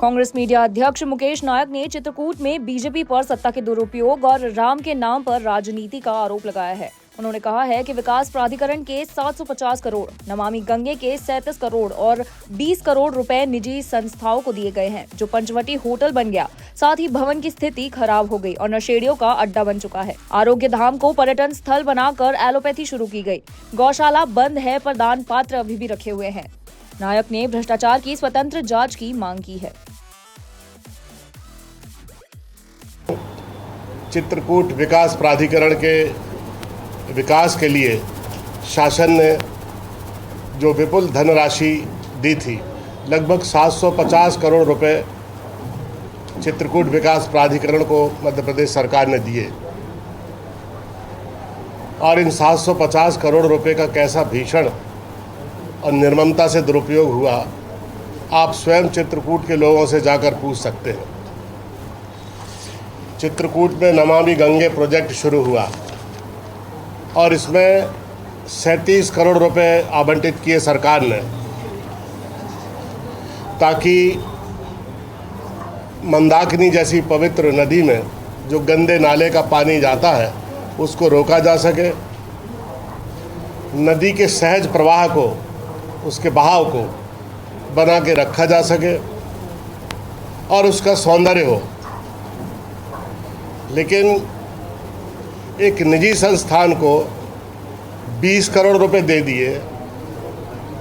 Congress media अध्यक्ष मुकेश नायक ने चित्रकूट में बीजेपी पर सत्ता के दुरुपयोग और राम के नाम पर राजनीति का आरोप लगाया है। उन्होंने कहा है कि विकास प्राधिकरण के 750 करोड़, नमामि गंगे के 37 करोड़ और 20 करोड़ रुपए निजी संस्थाओं को दिए गए हैं, जो पंचवटी होटल बन गया। साथ ही भवन की स्थिति खराब हो गई और नशेड़ियों का अड्डा बन चुका है। आरोग्य धाम को पर्यटन स्थल बनाकर एलोपैथी शुरू की गई। गौशाला बंद है पर दान पात्र अभी भी रखे हुए हैं। नायक ने भ्रष्टाचार की स्वतंत्र जांच की मांग की है। चित्रकूट विकास प्राधिकरण के विकास के लिए शासन ने जो विपुल धनराशि दी थी, लगभग 750 करोड़ रुपए चित्रकूट विकास प्राधिकरण को मध्य प्रदेश सरकार ने दिए। और इन 750 करोड़ रुपए का कैसा भीषण और निर्ममता से दुरुपयोग हुआ, आप स्वयं चित्रकूट के लोगों से जाकर पूछ सकते हैं। चित्रकूट में नमामि गंगे प्रोजेक्ट शुरू हुआ और इसमें 37 करोड़ रुपए आवंटित किए सरकार ने, ताकि मंदाकिनी जैसी पवित्र नदी में जो गंदे नाले का पानी जाता है उसको रोका जा सके, नदी के सहज प्रवाह को, उसके बहाव को बना के रखा जा सके और उसका सौंदर्य हो। लेकिन एक निजी संस्थान को 20 करोड़ रुपए दे दिए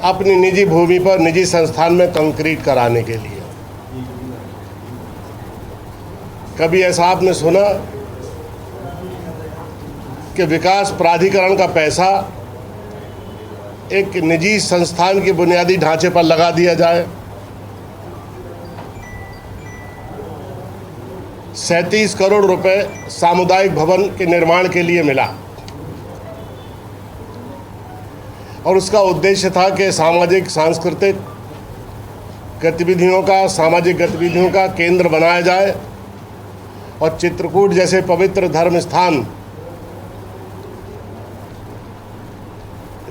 अपनी निजी भूमि पर निजी संस्थान में कंक्रीट कराने के लिए। कभी ऐसा आपने सुना कि विकास प्राधिकरण का पैसा एक निजी संस्थान के बुनियादी ढांचे पर लगा दिया जाए? 37 करोड़ रुपए सामुदायिक भवन के निर्माण के लिए मिला और उसका उद्देश्य था कि सामाजिक सांस्कृतिक गतिविधियों का, सामाजिक गतिविधियों का केंद्र बनाया जाए और चित्रकूट जैसे पवित्र धर्म स्थान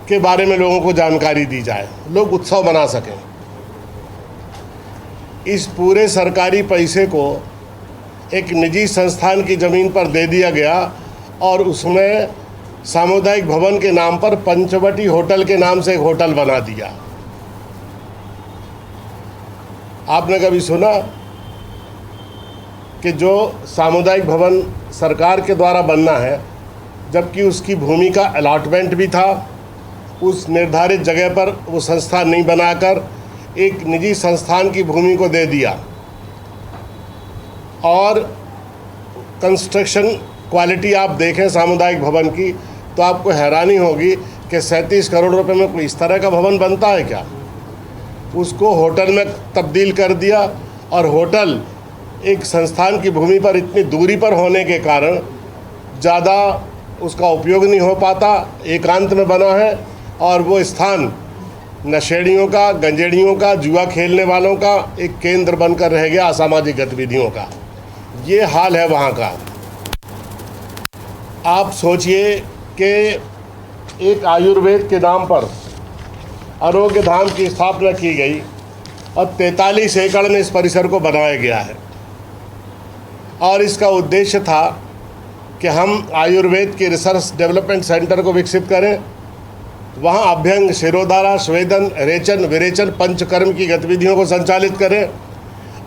के बारे में लोगों को जानकारी दी जाए, लोग उत्सव मना सकें। इस पूरे सरकारी पैसे को एक निजी संस्थान की ज़मीन पर दे दिया गया और उसमें सामुदायिक भवन के नाम पर पंचवटी होटल के नाम से एक होटल बना दिया। आपने कभी सुना कि जो सामुदायिक भवन सरकार के द्वारा बनना है, जबकि उसकी भूमि का अलॉटमेंट भी था, उस निर्धारित जगह पर वो संस्थान नहीं बनाकर एक निजी संस्थान की भूमि को दे दिया और कंस्ट्रक्शन क्वालिटी आप देखें सामुदायिक भवन की तो आपको हैरानी होगी कि 37 करोड़ रुपए में कोई इस तरह का भवन बनता है क्या? उसको होटल में तब्दील कर दिया और होटल एक संस्थान की भूमि पर इतनी दूरी पर होने के कारण ज़्यादा उसका उपयोग नहीं हो पाता, एकांत में बना है और वो स्थान नशेड़ियों का, गंजेड़ियों का, जुआ खेलने वालों का एक केंद्र बनकर रह गया, असामाजिक गतिविधियों का। ये हाल है वहाँ का। आप सोचिए कि एक आयुर्वेद के नाम पर आरोग्य धाम की स्थापना की गई और 43 एकड़ में इस परिसर को बनाया गया है और इसका उद्देश्य था कि हम आयुर्वेद के रिसर्च डेवलपमेंट सेंटर को विकसित करें, वहाँ अभ्यंग, शिरोधारा, स्वेदन, रेचन, विरेचन, पंचकर्म की गतिविधियों को संचालित करें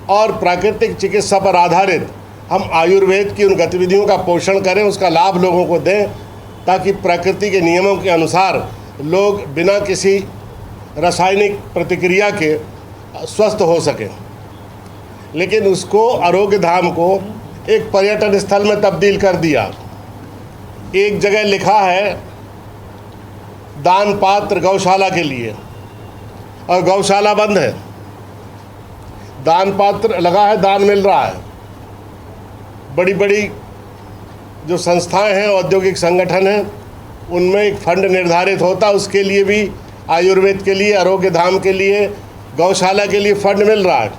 और प्राकृतिक चिकित्सा पर आधारित हम आयुर्वेद की उन गतिविधियों का पोषण करें, उसका लाभ लोगों को दें, ताकि प्रकृति के नियमों के अनुसार लोग बिना किसी रासायनिक प्रतिक्रिया के स्वस्थ हो सकें। लेकिन उसको, आरोग्य धाम को एक पर्यटन स्थल में तब्दील कर दिया। एक जगह लिखा है दान पात्र गौशाला के लिए और गौशाला बंद है। दान पात्र लगा है, दान मिल रहा है। बड़ी बड़ी जो संस्थाएं हैं, औद्योगिक संगठन हैं, उनमें एक फंड निर्धारित होता है, उसके लिए भी आयुर्वेद के लिए, आरोग्य धाम के लिए, गौशाला के लिए फंड मिल रहा है।